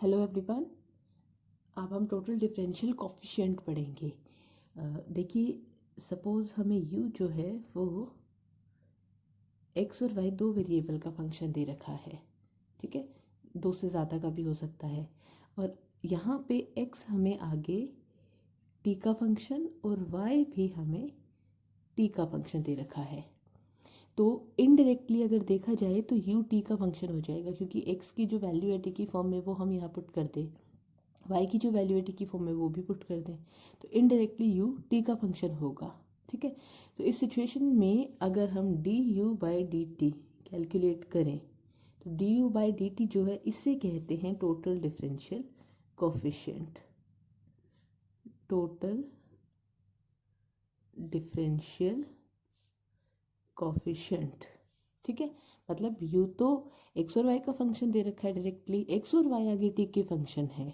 Hello everyone. अब हम total differential coefficient पढ़ेंगे। देखिए सपोज़ हमें u जो है वो x और y दो वेरिएबल का फंक्शन दे रखा है, ठीक है, दो से ज़्यादा का भी हो सकता है। और यहाँ पे x हमें आगे t का फंक्शन और y भी हमें t का फंक्शन दे रखा है। तो इनडायरेक्टली अगर देखा जाए तो u t का फंक्शन हो जाएगा, क्योंकि x की जो वैल्यू है t की फॉर्म में वो हम यहाँ पुट कर दें, y की जो वैल्यू है t की फॉर्म में वो भी पुट कर दें, तो इनडायरेक्टली u t का फंक्शन होगा, ठीक है। तो इस सिचुएशन में अगर हम du by D T calculate करें तो du बाई डी टी जो है इससे कहते हैं total differential coefficient. Total differential coefficient, ठीक है। मतलब u तो x और y का फंक्शन दे रखा है डायरेक्टली, x और y आगे t के फंक्शन है,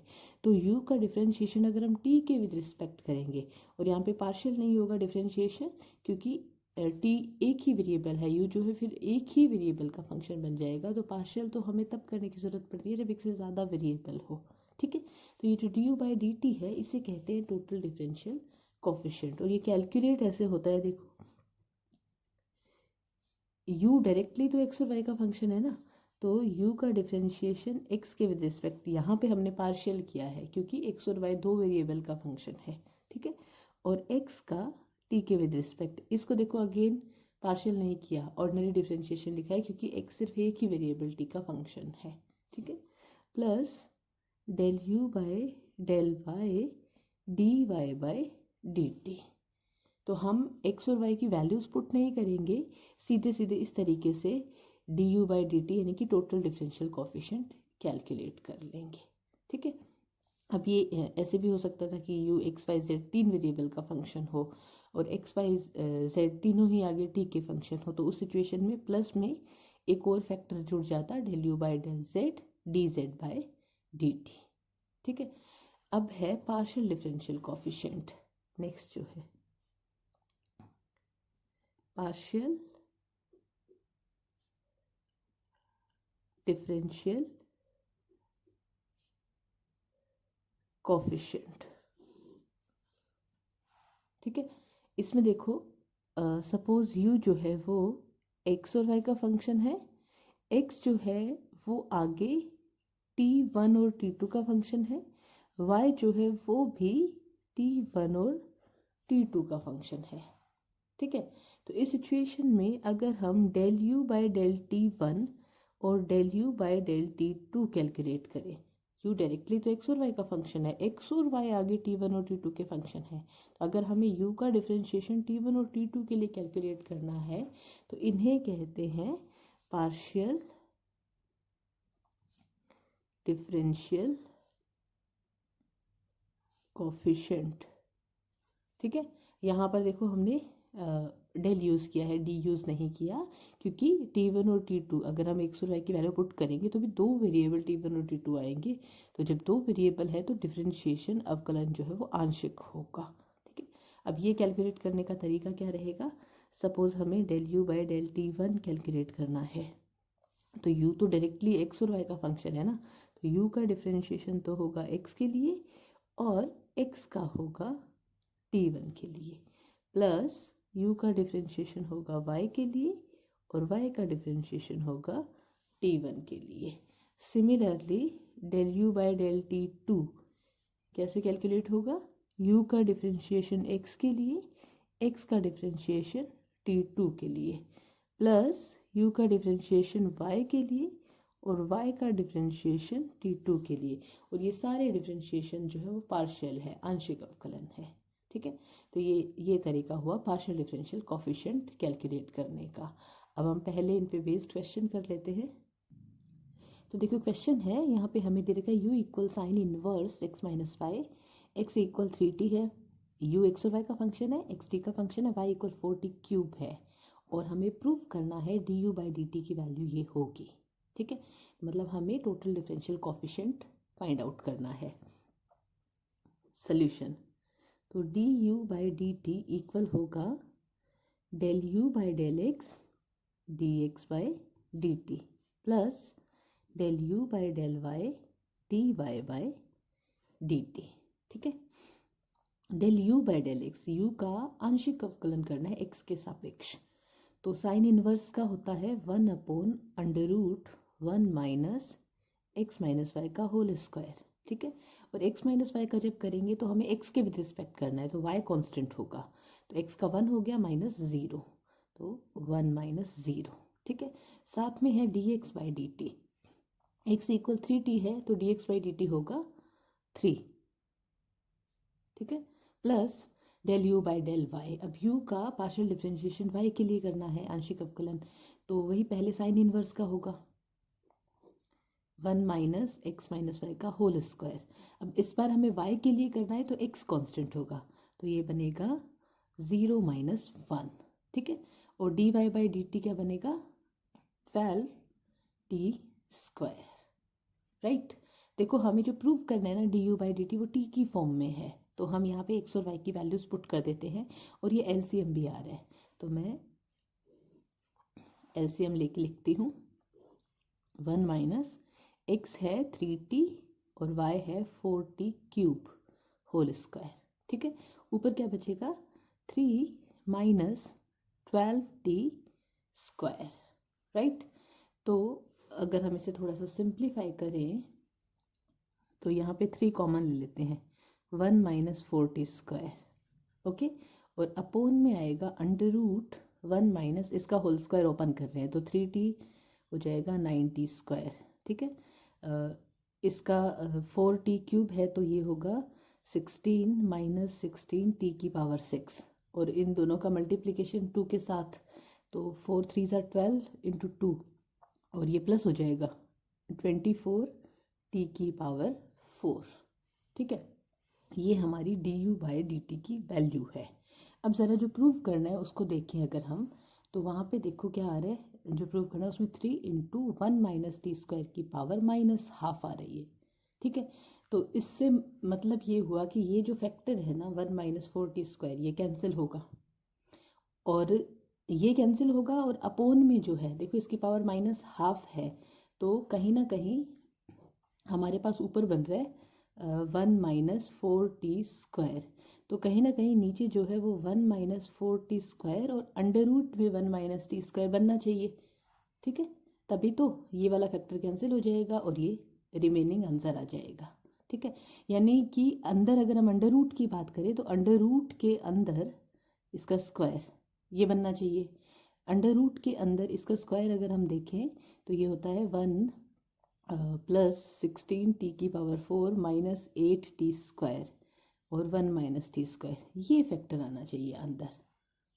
तो u का डिफरेंशिएशन अगर हम t के विद रिस्पेक्ट करेंगे, और यहाँ पे पार्शियल नहीं होगा डिफरेंशिएशन क्योंकि t एक ही वेरिएबल है, u जो है फिर एक ही वेरिएबल का फंक्शन बन जाएगा, तो पार्शियल तो हमें तब करने की ज़रूरत पड़ती है जब एक से ज़्यादा वेरिएबल हो, ठीक है। तो ये जो du बाई डी टी है इसे कहते हैं टोटल डिफरेंशियल कोफिशिएंट। और ये कैलकुलेट ऐसे होता है, देखो u डायरेक्टली तो x और y का फंक्शन है ना, तो u का डिफरेंशिएशन x के विद रिस्पेक्ट, यहाँ पे हमने पार्शियल किया है क्योंकि x और y दो वेरिएबल का फंक्शन है, ठीक है। और x का t के विद रिस्पेक्ट, इसको देखो अगेन पार्शियल नहीं किया, ऑर्डिनरी डिफरेंशिएशन लिखा है क्योंकि x सिर्फ एक ही वेरिएबल t का फंक्शन है, ठीक है। Plus del u by del y dy बाय dt। तो हम x और y की वैल्यूज़ पुट नहीं करेंगे, सीधे सीधे इस तरीके से du बाई डी टी यानी कि टोटल डिफरेंशियल कोफिशिएंट कैलकुलेट कर लेंगे, ठीक है। अब ये ऐसे भी हो सकता था कि u x y z तीन वेरिएबल का फंक्शन हो और x y z तीनों ही आगे t के फंक्शन हो, तो उस सिचुएशन में प्लस में एक और फैक्टर जुड़ जाता, del u by del z D Z by D T, ठीक है। अब है पार्शियल डिफरेंशियल कोफिशिएंट। नेक्स्ट जो है पार्शियल डिफरेंशियल कोफिशिएंट, ठीक है। इसमें देखो सपोज u जो है वो x और y का फंक्शन है, x जो है वो आगे t1 और t2 का फंक्शन है, y जो है वो भी t1 और t2 का फंक्शन है, ठीक है। तो इस सिचुएशन में अगर हम del u by del t1 और del u by del t2 calculate करें, u डायरेक्टली तो x और y का फंक्शन है, x और y आगे t1 और t2 के फंक्शन है, तो अगर हमें u का डिफरेंशिएशन t1 और t2 के लिए कैलकुलेट करना है तो इन्हें कहते हैं पार्शियल डिफरेंशियल कोफिशिएंट, ठीक है। यहाँ पर देखो हमने डेल यूज़ किया है, डी यूज़ नहीं किया, क्योंकि t1 और t2 अगर हम x और y की वैल्यू पुट करेंगे तो भी दो वेरिएबल t1 और t2 आएंगे, तो जब दो वेरिएबल है तो डिफरेंशिएशन अवकलन जो है वो आंशिक होगा, ठीक है। अब ये कैलकुलेट करने का तरीका क्या रहेगा, सपोज हमें del u by del t1 calculate करना है, तो u तो डायरेक्टली x और y का फंक्शन है ना, तो u का डिफरेंशिएशन तो होगा x के लिए और x का होगा t1 के लिए, प्लस u का डिफरेंशिएशन होगा y के लिए और y का डिफरेंशिएशन होगा t1 के लिए। Similarly del u by del t2 कैसे कैलकुलेट होगा, u का डिफरेंशिएशन x के लिए, x का डिफरेंशिएशन t2 के लिए, प्लस u का डिफरेंशिएशन y के लिए और y का डिफरेंशिएशन t2 के लिए, और ये सारे डिफरेंशिएशन जो है वो पार्शियल है, आंशिक अवकलन है, ठीक है। तो ये तरीका हुआ पार्शियल डिफरेंशियल कोफिशिएंट कैलकुलेट करने का। अब हम पहले इन पे बेस्ड क्वेश्चन कर लेते हैं। तो देखो क्वेश्चन है, यहाँ पे हमें दे रखा है u equal sine inverse x minus Y, X equal 3t है, u x और y का फंक्शन है, x t का फंक्शन है, y इक्वल 4t क्यूब है, और हमें प्रूव करना है du बाई डी टी की वैल्यू ये होगी, ठीक है। मतलब हमें total differential coefficient find out करना है। सोल्यूशन, तो du by D T equal होगा del u by del x D x by D T plus del u by del y D Y by D T. ठीक है, del you by del X, U का आंशिक अवकलन करना है x के सापेक्ष, तो साइन इनवर्स का होता है 1/√1 माइनस एक्स माइनस वाई का होल स्क्वायर। ठीक है, और x माइनस वाई का जब करेंगे तो हमें x के विद रिस्पेक्ट करना है, तो y कांस्टेंट होगा, तो x का 1 हो गया माइनस 0, तो 1 माइनस 0। ठीक है, साथ में है dx by D T, x equal 3t है तो dx बाई डी टी होगा 3। ठीक है, plus del U by del Y, अब u का पार्शियल डिफरेंशिएशन y के लिए करना है आंशिक अवकलन, तो वही पहले साइन इनवर्स का होगा 1 माइनस एक्स माइनस वाई का होल स्क्वायर। अब इस बार हमें y के लिए करना है तो x कांस्टेंट होगा, तो ये बनेगा 0 माइनस 1। ठीक है, और D Y by D T क्या बनेगा 12t स्क्वायर। राइट, देखो हमें जो प्रूव करना है ना D you by D T वो t की फॉर्म में है, तो हम यहाँ पे x और y की वैल्यूज पुट कर देते हैं, और ये एलसीएम भी आ रहा है, तो मैं एलसीएम लेके लिखती हूँ 1 माइनस x है 3t और y है 4t क्यूब होल स्क्वायर। ठीक है, ऊपर क्या बचेगा 3 माइनस 12t स्क्वायर। राइट, तो अगर हम इसे थोड़ा सा सिंप्लीफाई करें तो यहाँ पे 3 कॉमन ले लेते हैं, 1 माइनस 4t स्क्वायर। ओके, और अपोन में आएगा √1 माइनस इसका होल स्क्वायर ओपन कर रहे हैं तो 3t हो जाएगा 9t स्क्वायर। ठीक है, इसका 4t क्यूब है तो ये होगा 16 माइनस 16t की पावर 6, और इन दोनों का मल्टीप्लिकेशन 2 के साथ, तो 4 3 ज़ा 12 इंटू 2, और ये प्लस हो जाएगा 24t की पावर 4। ठीक है, ये हमारी D you by D T की वैल्यू है। अब ज़रा जो प्रूव करना है उसको देखें अगर हम, तो वहाँ पे देखो क्या आ रहा है, जो प्रूव करना है उसमें 3 इंटू 1 माइनस टी स्क्वायर की पावर माइनस हाफ आ रही है। ठीक है, तो इससे मतलब ये हुआ कि ये जो फैक्टर है ना 1 माइनस 4t स्क्वायर ये कैंसिल होगा, और ये कैंसिल होगा, और अपोन में जो है देखो इसकी पावर माइनस हाफ है, तो कहीं ना कहीं हमारे पास ऊपर बन रहा है 1 माइनस 4t स्क्वायर, तो कहीं ना कहीं नीचे जो है वो 1 माइनस 4t स्क्वायर और अंडर रूट में 1 माइनस टी स्क्वायर बनना चाहिए। ठीक है, तभी तो ये वाला फैक्टर कैंसिल हो जाएगा और ये रिमेनिंग आंसर आ जाएगा। ठीक है, यानी कि अंदर अगर हम अंडर रूट की बात करें तो अंडर रूट के अंदर इसका स्क्वायर ये बनना चाहिए, अंडर रूट के अंदर इसका स्क्वायर अगर हम देखें तो ये होता है 1 प्लस 16t की पावर 4 माइनस 8t स्क्वायर और 1 माइनस टी स्क्वायर, ये फैक्टर आना चाहिए अंदर।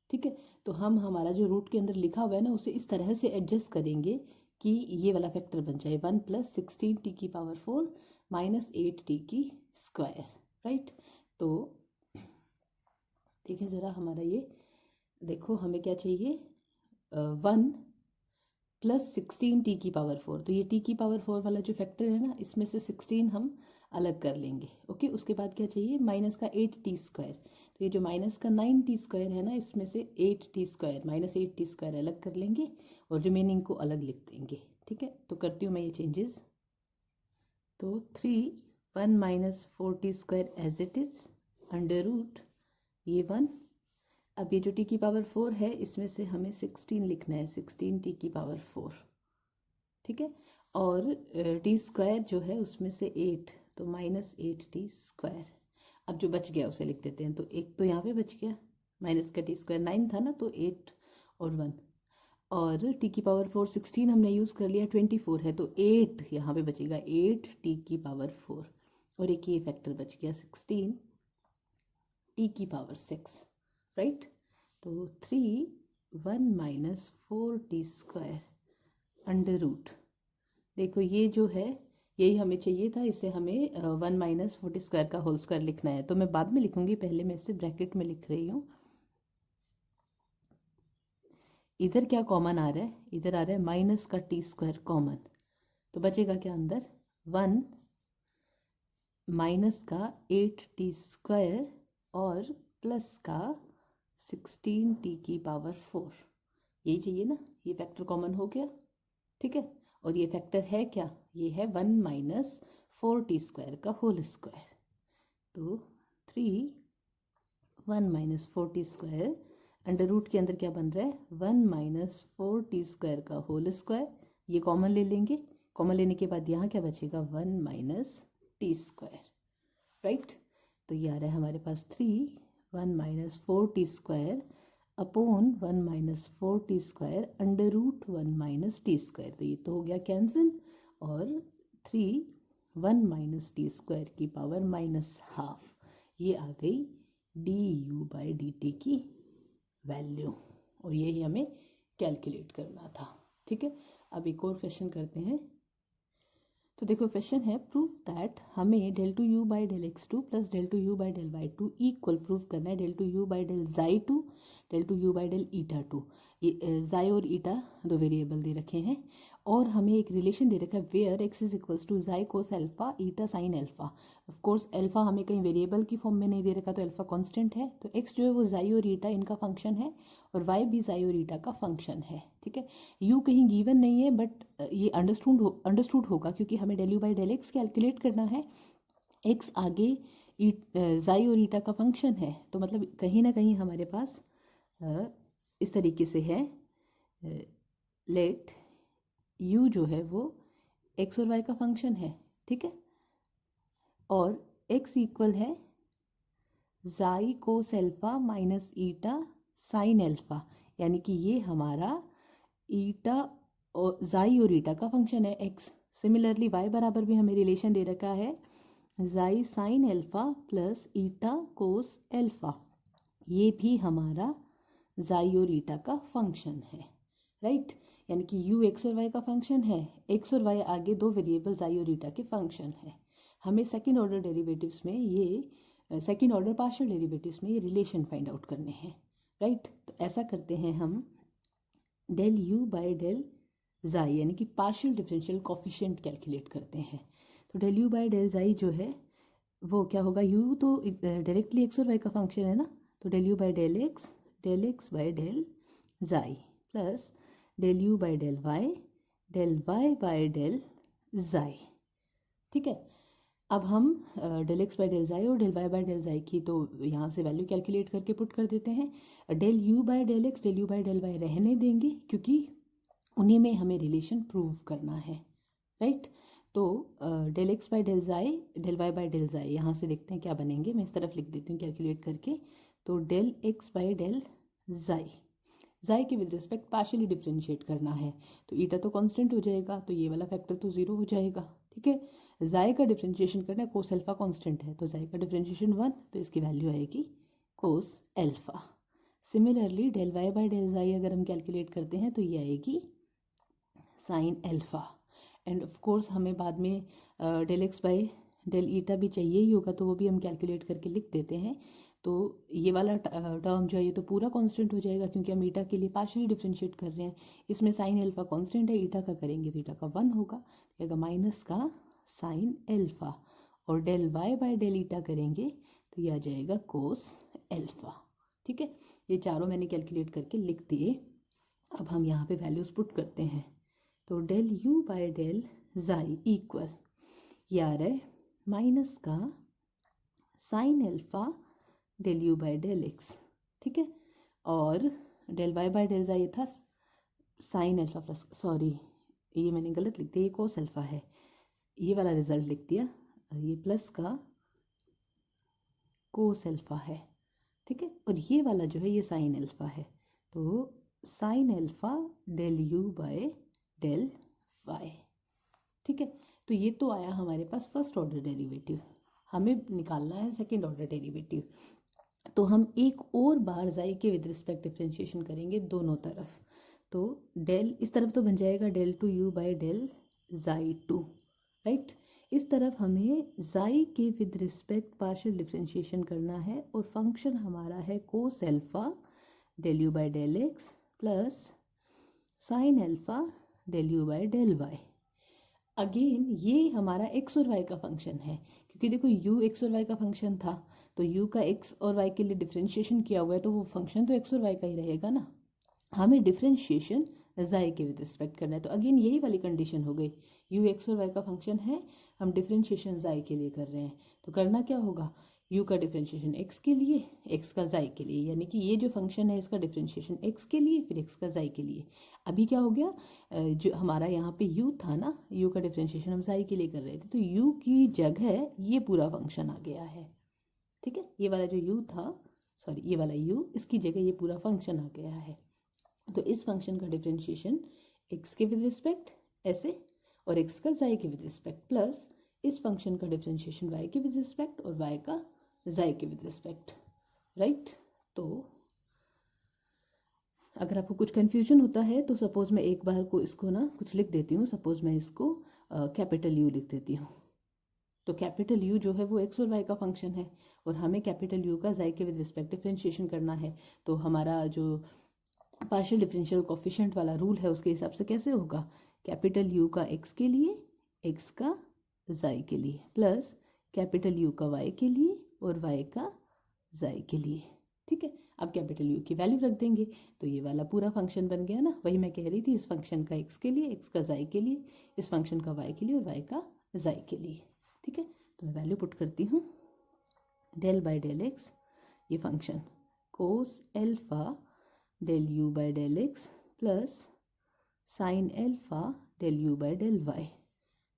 ठीक है, तो हम हमारा जो रूट के अंदर लिखा हुआ है ना उसे इस तरह से एडजस्ट करेंगे कि ये वाला फैक्टर बन जाए 1 प्लस 16t की पावर 4 माइनस 8t की स्क्वायर। राइट, तो देखिए ज़रा हमारा ये देखो हमें क्या चाहिए 1 प्लस 16t की पावर 4, तो ये t की पावर 4 वाला जो फैक्टर है ना इसमें से 16 हम अलग कर लेंगे। ओके, उसके बाद क्या चाहिए माइनस का 8t स्क्वायर, तो ये जो माइनस का 9t स्क्वायर है ना इसमें से 8t square minus 8t square अलग कर लेंगे और रिमेनिंग को अलग लिख देंगे। ठीक है, तो करती हूँ मैं ये चेंजेस, तो 3 1 minus 4t square as it is under root ये 1, अब ये जो t की पावर 4 है इसमें से हमें 16 लिखना है, 16t की पावर 4। ठीक है, और t स्क्वायर जो है उसमें से 8, तो माइनस 8t स्क्वायर। अब जो बच गया उसे लिख देते हैं, तो एक तो यहाँ पे बच गया माइनस का t स्क्वायर 9 था ना, तो 8 और 1, और t की पावर 4 16 हमने यूज़ कर लिया 24 है, तो 8 यहाँ पे बचेगा 8t की पावर 4, और एक ये फैक्टर बच गया 16 t की पावर 6। राइट, तो 3 1 minus 4t square under root, देखो ये जो है यही हमें चाहिए था, इसे हमें 1 माइनस 4t स्क्वायर का होल स्क्वायर लिखना है, तो मैं बाद में लिखूंगी, पहले मैं इसे ब्रैकेट में लिख रही हूँ। इधर क्या कॉमन आ रहा है, इधर आ रहा है माइनस का t स्क्वायर कॉमन, तो बचेगा क्या अंदर 1 माइनस का 8t स्क्वायर और प्लस का 16t की पावर 4, यही चाहिए ना, ये फैक्टर कॉमन हो गया। ठीक है, और ये फैक्टर है क्या, ये है 1 माइनस 4t² का होल स्क्वायर। तो 3 1 माइनस 4t² अंडर रूट के अंदर क्या बन रहा है 1 माइनस 4t² का होल स्क्वायर। ये कॉमन ले लेंगे, कॉमन लेने के बाद यहाँ क्या बचेगा 1 माइनस t², राइट। तो ये आ रहा है हमारे पास 3 1 minus 4t² upon 1 minus 4t² under root 1 minus t²। तो ये तो हो गया कैंसिल, और 3 1 माइनस t² की पावर -½ ये आ गई du/dt की वैल्यू, और यही हमें कैलकुलेट करना था। ठीक है, अब एक और क्वेश्चन करते हैं। तो देखो क्वेश्चन है प्रूव दैट हमें del2u/del x2 plus del2u/del y2 equal prove करना है del2u/del2 del2u/del2। ये जाई और ईटा दो वेरिएबल दे रखे हैं, और हमें एक रिलेशन दे रखा है where x is equals to xi cos alpha eta sine alpha. Of course alpha हमें कहीं वेरिएबल की फॉर्म में नहीं दे रखा, तो अल्फा कांस्टेंट है, तो x जो है वो जाई और ईटा इनका फंक्शन है, और y भी जाई और ईटा का फंक्शन है। ठीक है, u कहीं गिवन नहीं है, बट ये अंडरस्टूड होगा क्योंकि हमें du/del x कैलकुलेट करना है। x आगे जाई और ईटा का फंक्शन है, तो मतलब कहीं ना कहीं हमारे पास इस तरीके से है, लेट u जो है वो x और y का फंक्शन है। ठीक है, और x इक्वल है जाई cos alpha minus eta sine alpha, यानी कि ये हमारा ईटा और जाई और ईटा का फंक्शन है x। सिमिलरली y बराबर भी हमें रिलेशन दे रखा है जाई sine alpha plus eta cos alpha, ये भी हमारा जाई और ईटा का फंक्शन है, राइट। यानी कि u x और y का फंक्शन है, x और y आगे दो वेरिएबल जाई और ईटा के फंक्शन है। हमें सेकंड ऑर्डर डेरिवेटिव्स में ये सेकंड ऑर्डर पार्शियल डेरिवेटिव्स में ये रिलेशन फाइंड आउट करने हैं, राइट। तो ऐसा करते हैं हम del u/del जाई यानी कि पार्शियल डिफरेंशियल कोफिशिएंट कैलकुलेट करते हैं। तो del u/del जाई जो है वो क्या होगा, u तो डायरेक्टली x और y का फंक्शन है ना, तो del u/del x/del जाई प्लस del u/del y/del जाई। ठीक है, अब हम del x/del जाई और del y/del जाई की तो यहाँ से वैल्यू कैलकुलेट करके पुट कर देते हैं। del u/del x del u/del y रहने देंगे क्योंकि उन्हीं में हमें रिलेशन प्रूव करना है, राइट। तो del x/del जाई del y/del जाई यहाँ से देखते हैं क्या बनेंगे, मैं इस तरफ लिख देती हूँ कैलकुलेट करके। तो del x/del जाई के विद रिस्पेक्ट पार्शियली डिफरेंशिएट करना है, तो ईटा तो कांस्टेंट हो जाएगा, तो ये वाला फैक्टर तो 0 हो जाएगा। ठीक है, जाई का डिफरेंशिएशन करना है, कोस अल्फा कांस्टेंट है, तो जाई का डिफरेंशिएशन 1, तो इसकी वैल्यू आएगी cos alpha. Similarly del y/del जाई अगर हम कैलकुलेट करते हैं तो ये आएगी sine alpha, end of course हमें बाद में del x/del ईटा भी चाहिए ही होगा, तो वो भी हम कैलकुलेट करके लिख देते हैं। तो ये वाला टर्म जो है ये तो पूरा कांस्टेंट हो जाएगा क्योंकि हम ईटा के लिए पार्शियली डिफरेंशिएट कर रहे हैं। इसमें साइन अल्फा कांस्टेंट है, ईटा का करेंगे तो ईटा का 1 होगा, तो माइनस का साइन अल्फा, और del y/del ईटा करेंगे तो ये आ जाएगा कोस अल्फा। ठीक है, ये चारों मैंने कैलकुलेट करके लिख दिए। अब हम यहाँ पे वैल्यूज पुट करते हैं। तो del u/del जाई इक्वल ये आ रहा है माइनस का sine alpha del u/del x। ठीक है, और del y/del जाई था साइन अल्फा प्लस, सॉरी ये मैंने गलत लिख दिया, ये कोस अल्फा है, ये वाला रिजल्ट लिख दिया, ये प्लस का कोस अल्फा है। ठीक है, और ये वाला जो है ये साइन अल्फा है, तो sine alpha del u/del y। ठीक है, तो ये तो आया हमारे पास फर्स्ट ऑर्डर डेरिवेटिव, हमें निकालना है सेकंड ऑर्डर डेरिवेटिव। तो हम एक और बार जाई के विद रिस्पेक्ट डिफरेंशिएशन करेंगे दोनों तरफ। तो डेल इस तरफ तो बन जाएगा del2u/del जाई 2, राइट। इस तरफ हमें जाई के विद रिस्पेक्ट पार्शियल डिफरेंशिएशन करना है, और फंक्शन हमारा है cos alpha del u/del x plus sine alpha del u/del y। Again ये हमारा x और y का फंक्शन है, क्योंकि देखो u x और y का फंक्शन था, तो u का x और y के लिए डिफरेंशिएशन किया हुआ है, तो वो फंक्शन तो x और y का ही रहेगा ना। हमें डिफरेंशिएशन जाई के विद रिस्पेक्ट करना है, तो अगेन यही वाली कंडीशन हो गई, u x और y का फंक्शन है, हम डिफरेंशिएशन जाई के लिए कर रहे हैं, तो करना क्या होगा, u का डिफरेंशिएशन x के लिए, x का जाई के लिए, यानी कि ये जो फंक्शन है इसका डिफरेंशिएशन x के लिए फिर x का जाई के लिए। अभी क्या हो गया, जो हमारा यहाँ पे u था ना, u का डिफरेंशिएशन हम जाई के लिए कर रहे थे, तो u की जगह ये पूरा फंक्शन आ गया है। ठीक है, ये वाला जो u था, सॉरी ये वाला u, इसकी जगह ये पूरा फंक्शन आ गया है। तो इस फंक्शन का डिफरेंशिएशन x के विद रिस्पेक्ट ऐसे और x का जाई के विद रिस्पेक्ट, प्लस इस फंक्शन का डिफरेंशिएशन y के विद रिस्पेक्ट और y का जाई के विद रिस्पेक्ट, राइट। तो अगर आपको कुछ कन्फ्यूजन होता है तो सपोज मैं एक बार को इसको ना कुछ लिख देती हूँ, सपोज मैं इसको कैपिटल U लिख देती हूँ। तो कैपिटल U जो है वो x और y का फंक्शन है और हमें कैपिटल U का जाई के विद रिस्पेक्ट डिफरेंशिएशन करना है। तो हमारा जो पार्शियल डिफरेंशियल कोफिशिएंट वाला रूल है उसके हिसाब से कैसे होगा, कैपिटल U का x के लिए, x का जाई के लिए, प्लस कैपिटल U का y के लिए और y का जाई के लिए। ठीक है, अब कैपिटल U की वैल्यू रख देंगे तो ये वाला पूरा फंक्शन बन गया ना। वही मैं कह रही थी, इस फंक्शन का x के लिए, x का जाई के लिए, इस फंक्शन का y के लिए और y का जाई के लिए। ठीक है, तो मैं वैल्यू पुट करती हूँ, डेल बाय डेल x, ये function cos alpha del u by del x plus sine alpha del u by del y,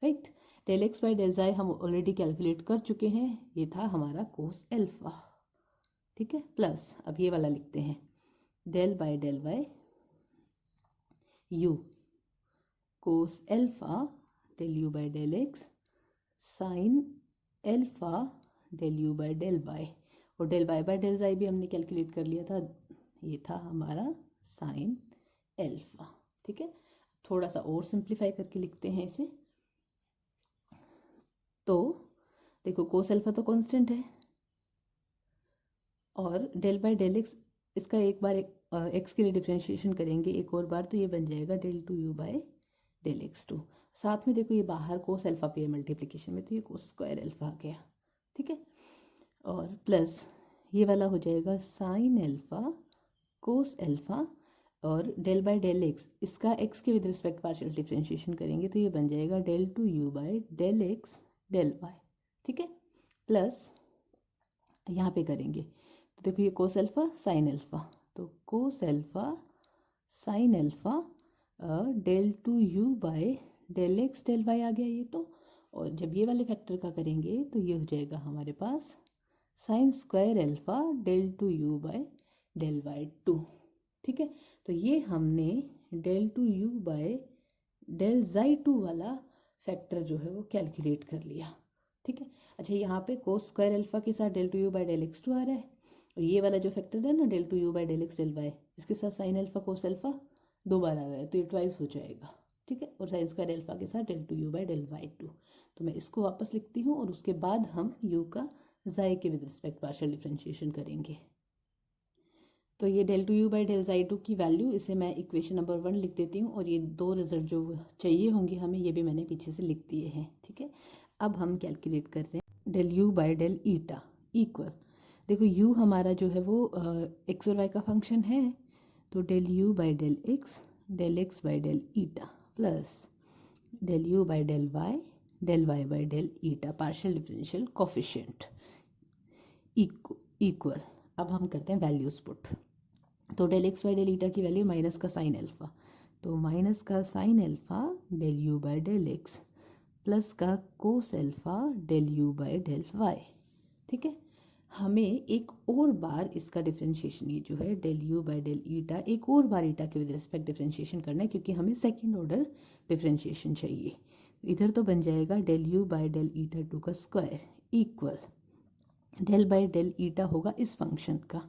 right. Del x by del y हम ऑलरेडी कैलकुलेट कर चुके हैं, ये था हमारा कोस एल्फा। ठीक है, प्लस अब ये वाला लिखते हैं, del by del Y u cos alpha del u by del x sine alpha del u by del y, और del y by del y भी हमने कैलकुलेट कर लिया था, ये था हमारा साइन एल्फा। ठीक है, थोड़ा सा और सिंप्लीफाई करके लिखते हैं इसे। तो देखो कोस एल्फा तो कांस्टेंट है और डेल बाय डेल एक्स, इसका एक बार एक्स के लिए डिफरेंशिएशन करेंगे एक और बार, तो ये बन जाएगा del two you by del x two. साथ में देखो ये बाहर कोस एल्फा पे मल्टीप्लिकेशन में, तो ये कोस स्क्वायर एल्फा आ गया। ठीक है, और प्लस ये वाला हो जाएगा साइन एल्फा कोस एल्फा, और डेल बाय डेल एक्स, इसका एक्स के विद रिस्पेक्ट पार्शियल डिफरेंशिएशन करेंगे तो ये बन जाएगा del two you by del x del Y. ठीक है, प्लस यहाँ पे करेंगे तो देखो ये कोस एल्फा साइन एल्फा, तो cos alpha sine alpha del two you by del x del Y आ गया ये तो। और जब ये वाले फैक्टर का करेंगे तो ये हो जाएगा हमारे पास sine square alpha del two you by del Y two. ठीक है, तो ये हमने del two you by del जाई टू वाला फैक्टर जो है वो कैलकुलेट कर लिया। ठीक है, अच्छा यहाँ पे कोस स्क्वायर एल्फा के साथ del two you by del x two आ रहा है, और ये वाला जो फैक्टर है ना del two you by del x del Y, इसके साथ साइन एल्फा कोस एल्फा दो बार आ रहा है तो ये ट्वाइस हो जाएगा। ठीक है, और साइन स्क्वायर एल्फा के साथ del two you by del Y two, तो मैं इसको वापस लिखती हूँ और उसके बाद हम यू का जाई के विद रिस्पेक्ट पार्शियल डिफरेंशिएशन करेंगे। तो ये del two U by del जाई टू की वैल्यू, इसे मैं इक्वेशन नंबर 1 लिख देती हूँ, और ये दो रिजल्ट जो चाहिए होंगे हमें ये भी मैंने पीछे से लिख दिए हैं। ठीक है, अब हम कैलकुलेट कर रहे हैं del you by del eta equal, देखो u हमारा जो है वो एक्स और वाई का फंक्शन है, तो del you by del X by del eta plus del you by del Y by del eta partial differential coefficient equal. अब हम करते हैं वैल्यूज पुट, तो del X by del eta की वैल्यू माइनस का sine alpha, तो minus का sine alpha del you by del X plus का cos alpha del you by del Y. ठीक है, हमें एक और बार इसका डिफरेंशिएशन, ये जो है del you by del eta, एक और बार ईटा के विद रिस्पेक्ट डिफरेंशिएशन करना है क्योंकि हमें सेकेंड ऑर्डर डिफरेंशिएशन चाहिए। इधर तो बन जाएगा del you by del eta two का square equal del by del eta होगा इस फंक्शन का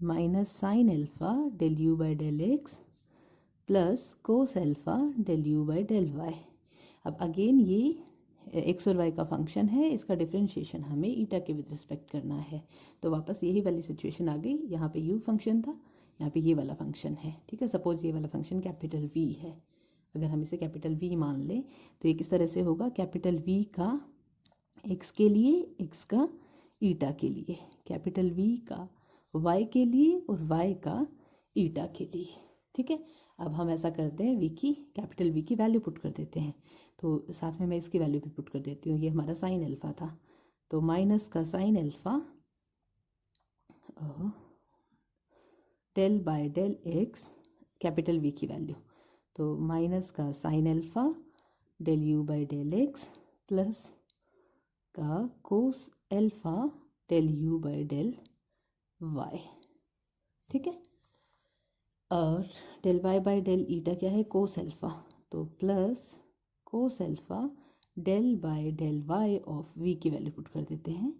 minus sine alpha del you by del X plus cos alpha del you by del Y. अब अगेन ये एक्स और Y का function है, इसका डिफरेंशिएशन हमें ईटा के विद रिस्पेक्ट करना है, तो वापस यही वाली सिचुएशन आ गई। यहाँ पे यू फंक्शन था, यहाँ पे ये वाला फंक्शन है। ठीक है, सपोज ये वाला फंक्शन कैपिटल वी है, अगर हम इसे कैपिटल वी मान लें तो ये किस तरह से होगा, कैपिटल वी का एक्स के लिए, एक्स का ईटा के लिए, कैपिटल वी का वाई के लिए और वाई का ईटा के लिए। ठीक है, अब हम ऐसा करते हैं, वी की कैपिटल वी की वैल्यू पुट कर देते हैं, तो साथ में मैं इसकी वैल्यू भी पुट कर देती हूँ। ये हमारा साइन अल्फ़ा था, तो माइनस का sine alpha del by del X, capital V की वैल्यू, तो माइनस का sine alpha del you by del X plus का cos alpha del you by del Y. ठीक है, और del Y by del eta क्या है, कोस अल्फ़ा, तो plus cos alpha del by del Y of V की value put कर देते हैं,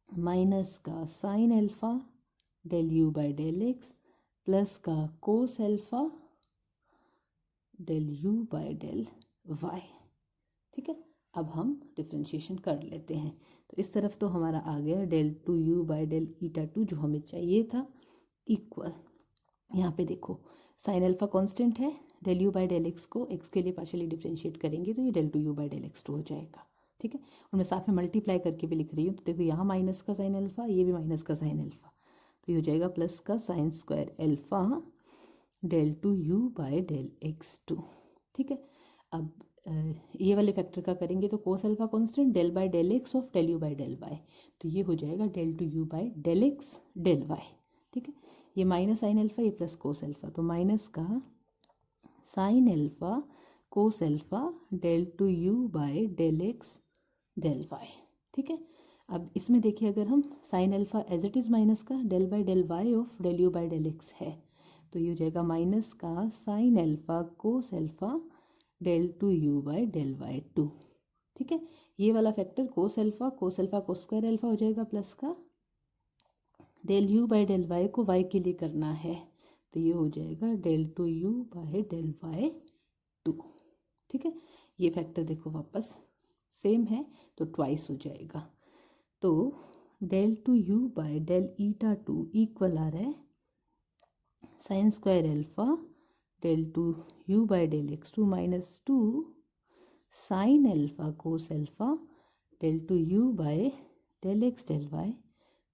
माइनस का sine alpha del you by del X plus का cos alpha del you by del Y. ठीक है, अब हम डिफ्रेंशिएशन कर लेते हैं। तो इस तरफ तो हमारा आ गया del two you by del eta two जो हमें चाहिए था, इक्वल, यहाँ पे देखो साइन अल्फ़ा कांस्टेंट है, del you by del X को एक्स के लिए पार्शियली डिफ्रेंशिएट करेंगे तो ये del two you by del x two हो जाएगा। ठीक है, और मैं साथ में मल्टीप्लाई करके भी लिख रही हूँ, तो देखो यहाँ माइनस का साइन अल्फ़ा, ये भी माइनस का साइन अल्फ़ा, तो ये हो जाएगा प्लस का sine square alpha del two you by del x two. ठीक है, अब ये वाले फैक्टर का करेंगे तो cos alpha constant del by del x of del you by del y, तो ये हो जाएगा del two you by del x del Y. ठीक है, ये माइनस साइन अल्फ़ा, ये प्लस कोस अल्फ़ा, तो माइनस का sine alpha cos alpha del two you by del x del Y. ठीक है, अब इसमें देखिए अगर हम sine alpha as it is minus का del by del Y of del you by del X है, तो ये हो जाएगा माइनस का sine alpha cos alpha del two you by del Y two. ठीक है, ये वाला factor cos alpha cos square alpha हो जाएगा प्लस का del you by del Y को वाई के लिए करना है, तो ये हो जाएगा del two you by del Y two. ठीक है, ये फैक्टर देखो वापस सेम है तो ट्वाइस हो जाएगा, तो del two you by del eta two equal आ रहा है sine square alpha del two you by del x two minus two sine alpha cos alpha del two you by del x del y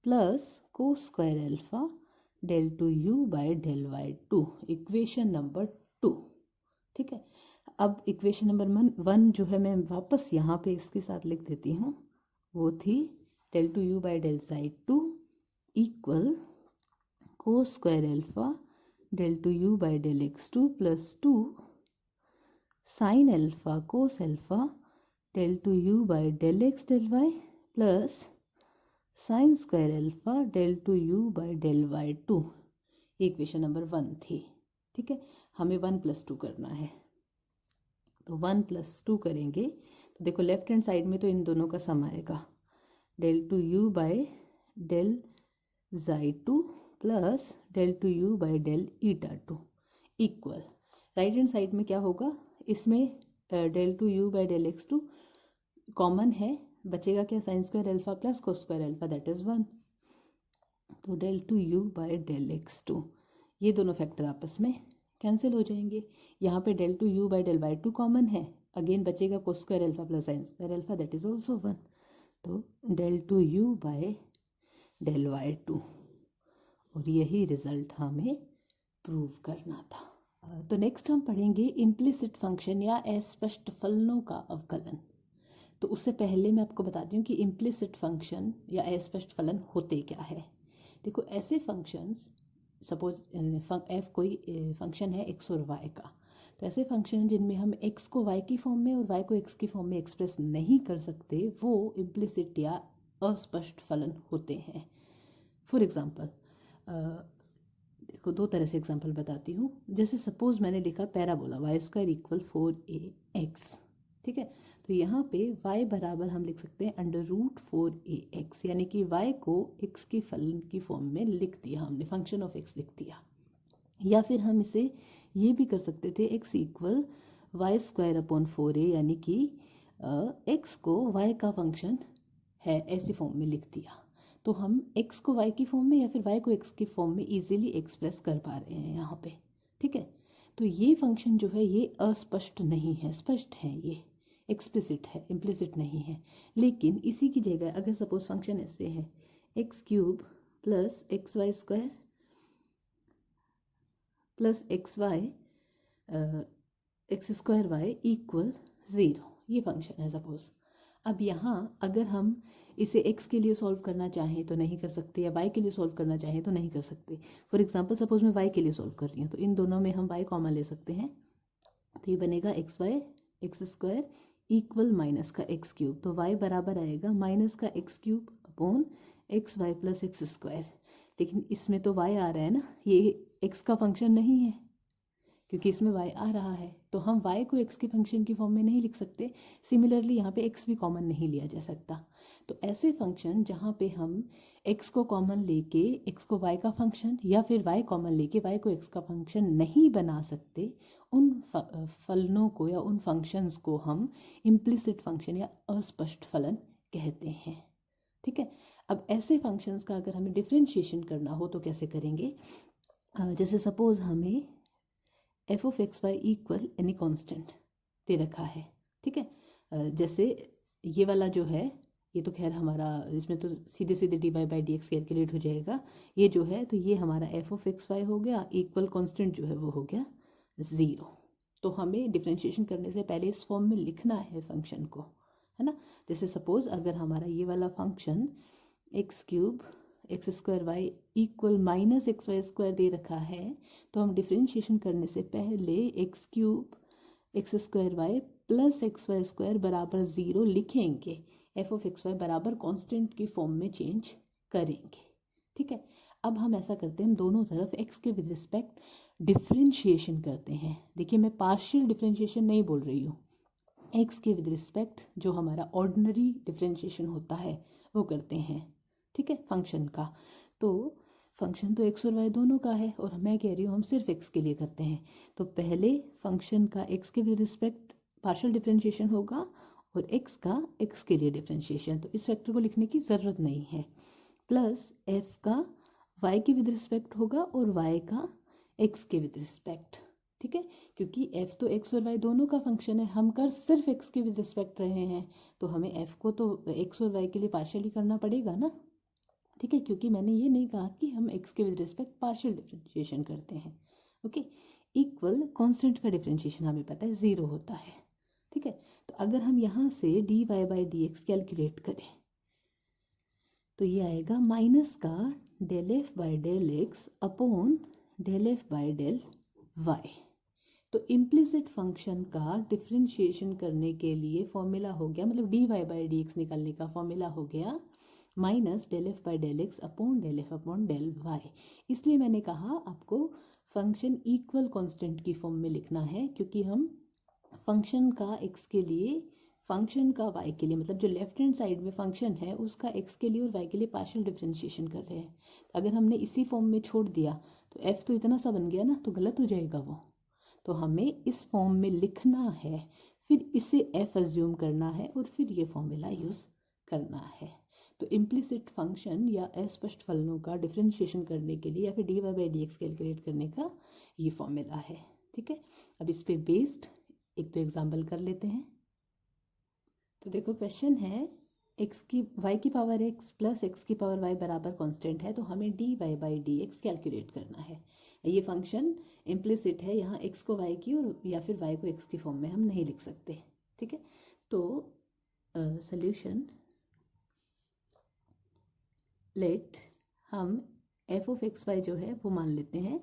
plus cos square alpha del two you by del Y two, equation number 2। ठीक है, अब equation number 1 जो है मैं वापस यहाँ पे इसके साथ लिख देती हूँ, वो थी del two you by del side two equal cos square alpha del two you by del x two plus two sine alpha cos alpha del two you by del x del y plus sine square alpha del two you by del Y two, equation number 1 थी। ठीक है, हमें 1 + 2 करना है, तो 1 + 2 करेंगे तो देखो लेफ्ट हैंड साइड में तो इन दोनों का सम आएगा, del two you by del जाई two plus del two you by del eta two equal, right hand side में क्या होगा, इसमें del two you by del x two common है, बचेगा क्या, sine square alpha plus cos square alpha that is 1, तो del two you by del x two, ये दोनों फैक्टर आपस में कैंसिल हो जाएंगे, यहाँ पे del two you by del Y two common है, अगेन बचेगा cos square alpha plus sine square alpha that is also 1, तो del two you by del Y two, और यही रिजल्ट हमें प्रूव करना था। तो नेक्स्ट हम पढ़ेंगे इम्प्लिसिट फंक्शन या अस्पष्ट फलनों का अवकलन। तो उससे पहले मैं आपको बताती हूँ कि इम्प्लिसिट फंक्शन या अस्पष्ट फलन होते क्या है। देखो ऐसे फंक्शंस, सपोज एफ कोई फंक्शन है एक्स और वाई का, तो ऐसे फंक्शन जिनमें हम एक्स को वाई की फॉर्म में और वाई को एक्स की फॉर्म में एक्सप्रेस नहीं कर सकते वो इम्प्लिसिट या अस्पष्ट फलन होते हैं। फॉर एग्जाम्पल देखो 2 तरह से एग्जांपल बताती हूँ, जैसे सपोज मैंने लिखा parabola Y square equal 4ax। ठीक है, तो यहाँ पे y बराबर हम लिख सकते हैं √4ax, यानी कि y को x की फलन की फॉर्म में लिख दिया हमने, फंक्शन ऑफ x लिख दिया, या फिर हम इसे ये भी कर सकते थे x equal y square upon 4a, यानी कि x को y का फंक्शन है ऐसी फॉर्म में लिख दिया, तो हम x को y की फॉर्म में या फिर y को x की फॉर्म में इजीली एक्सप्रेस कर पा रहे हैं यहाँ पे। ठीक है, तो ये फंक्शन जो है ये अस्पष्ट नहीं है, स्पष्ट है, ये एक्सप्लिसिट है, इम्प्लिसिट नहीं है। लेकिन इसी की जगह अगर सपोज फंक्शन ऐसे है x³ plus xy square plus x² y equal 0, ये फंक्शन है सपोज। अब यहाँ अगर हम इसे x के लिए सॉल्व करना चाहें तो नहीं कर सकते, या y के लिए सॉल्व करना चाहें तो नहीं कर सकते। फॉर एग्जांपल सपोज मैं y के लिए सॉल्व कर रही हूँ, तो इन दोनों में हम y कॉमन ले सकते हैं, तो ये बनेगा एक्स स्क्वायर इक्वल माइनस का एक्स क्यूब, तो y बराबर आएगा माइनस का x cube upon x y plus x square. लेकिन इसमें तो y आ रहा है ना, ये x का फंक्शन नहीं है क्योंकि इसमें y आ रहा है, तो हम y को x के फंक्शन की फॉर्म में नहीं लिख सकते। सिमिलरली यहाँ पे x भी कॉमन नहीं लिया जा सकता। तो ऐसे फंक्शन जहाँ पे हम x को कॉमन लेके x को y का फंक्शन, या फिर y कॉमन लेके y को x का फंक्शन नहीं बना सकते, उन फलनों को या उन फंक्शंस को हम इम्प्लिसिट फंक्शन या अस्पष्ट फलन कहते हैं। ठीक है। अब ऐसे फंक्शंस का अगर हमें डिफ्रेंशिएशन करना हो तो कैसे करेंगे? जैसे सपोज हमें f of x y equal any constant दे रखा है। ठीक है। जैसे ये वाला जो है, ये तो खैर हमारा इसमें तो सीधे सीधे d Y by d x calculate हो जाएगा। ये जो है तो ये हमारा एफ ऑफ एक्स वाई हो गया, इक्वल कांस्टेंट जो है वो हो गया 0। तो हमें डिफ्रेंशिएशन करने से पहले इस फॉर्म में लिखना है फंक्शन को, है ना। जैसे सपोज अगर हमारा ये वाला function x cube x square y equal minus x y square दे रखा है, तो हम डिफ्रेंशिएशन करने से पहले x cube x square y plus x y square बराबर 0 लिखेंगे, एफ ऑफ एक्स वाई बराबर कांस्टेंट की फॉर्म में चेंज करेंगे। ठीक है। अब हम ऐसा करते हैं, हम दोनों तरफ x के विद रिस्पेक्ट डिफ्रेंशिएशन करते हैं। देखिए मैं पार्शियल डिफ्रेंशिएशन नहीं बोल रही हूँ, x के विद रिस्पेक्ट जो हमारा ऑर्डिनरी डिफ्रेंशिएशन होता है वो करते हैं। ठीक है। फंक्शन का तो फंक्शन तो x और y दोनों का है, और मैं कह रही हूँ हम सिर्फ x के लिए करते हैं। तो पहले फंक्शन का x के विद रिस्पेक्ट पार्शियल डिफ्रेंशिएशन होगा और x का x के लिए डिफ्रेंशिएशन, तो इस फैक्टर को लिखने की ज़रूरत नहीं है। प्लस f का y के विद रिस्पेक्ट होगा और y का x के विद रिस्पेक्ट। ठीक है। क्योंकि f तो x और y दोनों का फंक्शन है, हम कर सिर्फ x के विद रिस्पेक्ट रहे हैं, तो हमें f को तो x और y के लिए पार्शियली करना पड़ेगा ना। ठीक है। क्योंकि मैंने ये नहीं कहा कि हम x के विद रिस्पेक्ट पार्शियल डिफ्रेंशिएशन करते हैं। ओके। इक्वल कांस्टेंट का डिफ्रेंशिएशन हमें पता है 0 होता है। ठीक है। तो अगर हम यहाँ से d Y by d x calculate करें तो ये आएगा माइनस का del f by del x upon del f by del y. तो इम्प्लिसिट फंक्शन का डिफ्रेंशिएशन करने के लिए फॉर्मूला हो गया, मतलब d Y by d x निकालने का फॉर्मूला हो गया minus del f by del x upon del f upon del y. इसलिए मैंने कहा आपको फंक्शन इक्वल कांस्टेंट की फॉर्म में लिखना है, क्योंकि हम फंक्शन का x के लिए, फंक्शन का y के लिए, मतलब जो लेफ्ट हैंड साइड में फंक्शन है उसका x के लिए और y के लिए पार्शियल डिफ्रेंशिएशन कर रहे हैं। तो अगर हमने इसी फॉर्म में छोड़ दिया तो f तो इतना सा बन गया ना, तो गलत हो जाएगा वो। तो हमें इस फॉर्म में लिखना है, फिर इसे f अज्यूम करना है और फिर ये फॉर्मूला यूज़ करना है। तो इम्प्लिसिट फंक्शन या अस्पष्ट फलनों का डिफ्रेंशिएशन करने के लिए या फिर d Y by d x calculate करने का ये फॉर्मूला है। ठीक है। अब इस पे बेस्ड एक तो एग्जाम्पल कर लेते हैं। तो देखो क्वेश्चन है x की y की पावर x प्लस x की पावर y बराबर कांस्टेंट है, तो हमें d Y by d x calculate करना है। ये फंक्शन इम्प्लिसिट है, यहाँ x को y की और या फिर y को x की फॉर्म में हम नहीं लिख सकते। ठीक है। तो सॉल्यूशन लेट हम एफ ऑफ एक्स वाई जो है वो मान लेते हैं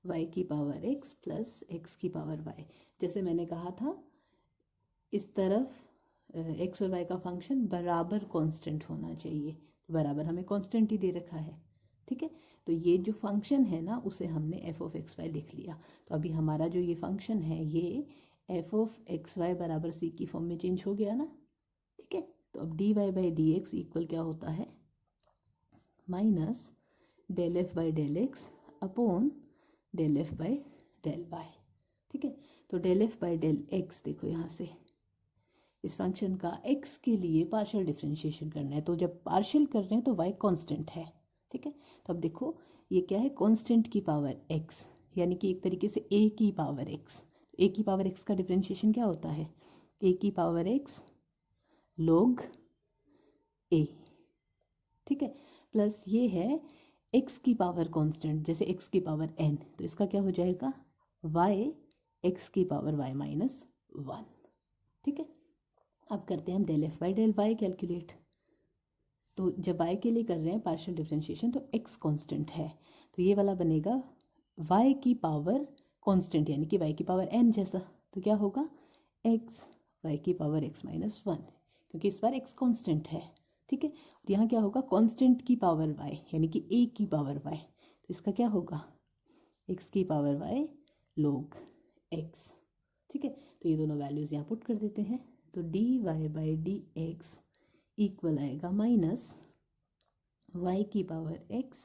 y की पावर x प्लस x की पावर y। जैसे मैंने कहा था इस तरफ x और y का फंक्शन बराबर कांस्टेंट होना चाहिए, तो बराबर हमें कांस्टेंट ही दे रखा है। ठीक है। तो ये जो फंक्शन है ना उसे हमने एफ ऑफ एक्स वाई लिख लिया। तो अभी हमारा जो ये फंक्शन है ये एफ ऑफ एक्स वाई बराबर सी की फॉर्म में चेंज हो गया ना। ठीक है। तो अब d Y by d x equal क्या होता है, minus del f by del x upon del f by del Y. ठीक है। तो del f by del x देखो यहाँ से इस फंक्शन का x के लिए पार्शियल डिफरेंशिएशन करना है, तो जब पार्शियल कर रहे हैं तो y कांस्टेंट है। ठीक है। तो अब देखो ये क्या है, कांस्टेंट की पावर x, यानी कि एक तरीके से a की पावर x। a की पावर x का डिफरेंशिएशन क्या होता है, a की पावर x log a। ठीक है। प्लस ये है x की पावर कांस्टेंट, जैसे x की पावर n, तो इसका क्या हो जाएगा y x की पावर y माइनस 1। ठीक है, अब करते हैं हम del f by del y calculate. तो जब y के लिए कर रहे हैं पार्शियल डिफरेंशिएशन तो x कांस्टेंट है, तो ये वाला बनेगा y की पावर कांस्टेंट यानी कि y की पावर n जैसा। तो क्या होगा x y की पावर x माइनस 1, क्योंकि इस बार x कांस्टेंट है। ठीक है, तो यहाँ क्या होगा कांस्टेंट की पावर y यानी कि a की पावर y, तो इसका क्या होगा x की पावर y log x। ठीक है, तो ये दोनों वैल्यूज़ यहाँ पुट कर देते हैं। तो dy by d x equal आएगा माइनस y की power x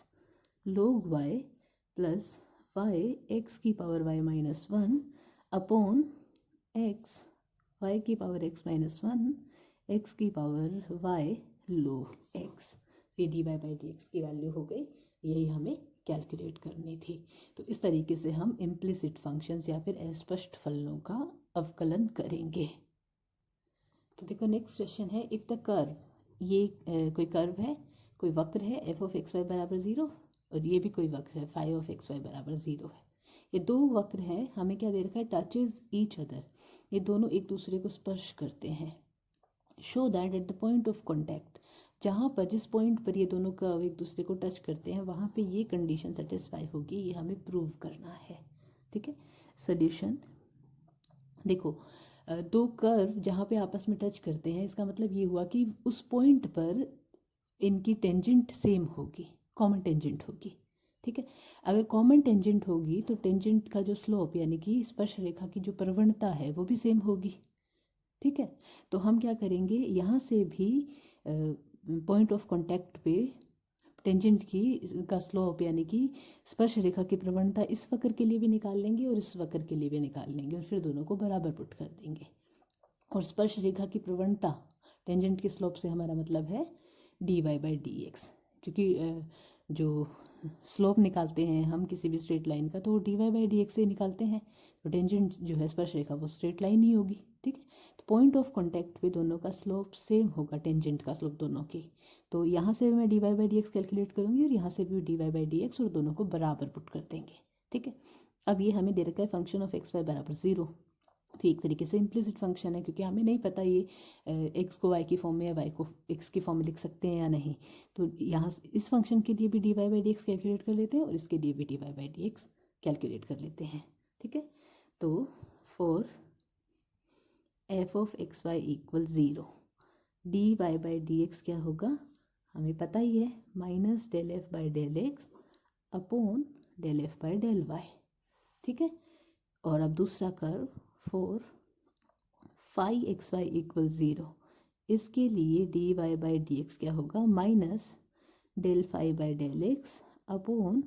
log y plus y x की power y minus 1 upon x y की पावर x माइनस 1 x की पावर y log x। ये dy बाई डी एक्स की value हो गई, यही हमें कैलकुलेट करनी थी। तो इस तरीके से हम इम्प्लिसिट फंक्शंस या फिर अस्पष्ट फलनों का अवकलन करेंगे। तो देखो नेक्स्ट क्वेश्चन है, इफ द कर्व, ये कोई कर्व है, कोई वक्र है एफ ऑफ एक्स वाई बराबर 0 और ये भी कोई वक्र है फाई ऑफ एक्स वाई बराबर 0 है। ये दो वक्र हैं, हमें क्या दे रखा है टचेज ईच अदर, ये दोनों एक दूसरे को स्पर्श करते हैं। Show that at the point of contact, जहाँ पर जिस पॉइंट पर ये दोनों कर्व एक दूसरे को टच करते हैं वहाँ पे ये कंडीशन सेटिस्फाई होगी, ये हमें प्रूव करना है। ठीक है, सोल्यूशन देखो, दो कर्व जहाँ पे आपस में टच करते हैं इसका मतलब ये हुआ कि उस पॉइंट पर इनकी टेंजेंट सेम होगी, कॉमन टेंजेंट होगी। ठीक है, अगर कॉमन टेंजेंट होगी तो टेंजेंट का जो स्लोप यानी कि स्पर्श रेखा की जो प्रवणता है वो भी सेम होगी। ठीक है, तो हम क्या करेंगे, यहाँ से भी पॉइंट ऑफ कांटेक्ट पे टेंजेंट की का स्लोप यानी कि स्पर्श रेखा की प्रवणता इस वक्र के लिए भी निकाल लेंगे और इस वक्र के लिए भी निकाल लेंगे और फिर दोनों को बराबर पुट कर देंगे। और स्पर्श रेखा की प्रवणता टेंजेंट के स्लोप से हमारा मतलब है dy बाई डी एक्स, क्योंकि जो स्लोप निकालते हैं हम किसी भी स्ट्रेट लाइन का तो वो dy बाई डी एक्स से निकालते हैं, तो टेंजेंट जो है स्पर्श रेखा वो स्ट्रेट लाइन ही होगी। ठीक है, तो पॉइंट ऑफ कांटेक्ट पे दोनों का स्लोप सेम होगा, टेंजेंट का स्लोप दोनों की। तो यहाँ से मैं dy by d x calculate करूँगी और यहाँ से भी dy बाई डी एक्स, और दोनों को बराबर पुट कर देंगे। ठीक है, अब ये हमें दे रखा है फंक्शन ऑफ एक्स वाई बराबर 0, तो एक तरीके से इम्प्लिसिट फंक्शन है क्योंकि हमें नहीं पता ये x को y की फॉर्म में या y को x की फॉर्म में लिख सकते हैं या नहीं। तो यहाँ इस फंक्शन के लिए भी dy by d x calculate कर लेते हैं और इसके लिए भी dy by d x calculate कर लेते हैं। ठीक है, तो for f of x y equal 0 dy by d x क्या होगा हमें पता ही है, minus del f by del x upon del f by del Y. ठीक है, और अब दूसरा curve for phi x y equal 0, इसके लिए dy बाई डी एक्स क्या होगा minus del phi by del x upon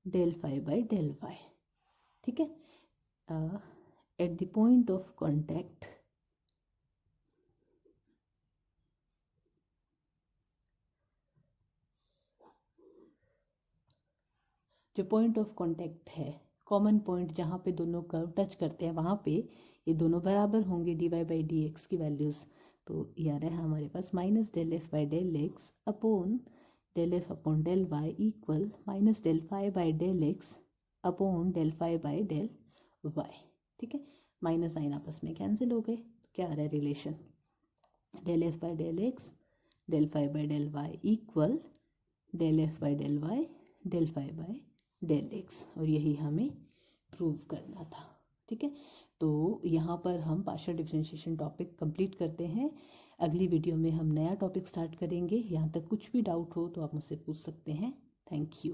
del phi by del Y. ठीक है, at the point of contact जो पॉइंट ऑफ कांटेक्ट है, कॉमन पॉइंट जहाँ पे दोनों कर्व टच करते हैं वहाँ पे ये दोनों बराबर होंगे dy बाई डी एक्स की वैल्यूज़। तो ये आ रहा है हमारे पास minus del f by del x upon del f upon del y equal minus del phi by del x upon del phi by del Y. ठीक है, माइनस साइन आपस में कैंसिल हो गए, तो क्या आ रहा है relation del f by del x del phi by del y equal del f by del y del phi by del x, और यही हमें प्रूव करना था। ठीक है, तो यहाँ पर हम पार्शियल डिफरेंशिएशन टॉपिक कंप्लीट करते हैं। अगली वीडियो में हम नया टॉपिक स्टार्ट करेंगे। यहाँ तक कुछ भी डाउट हो तो आप मुझसे पूछ सकते हैं। Thank you.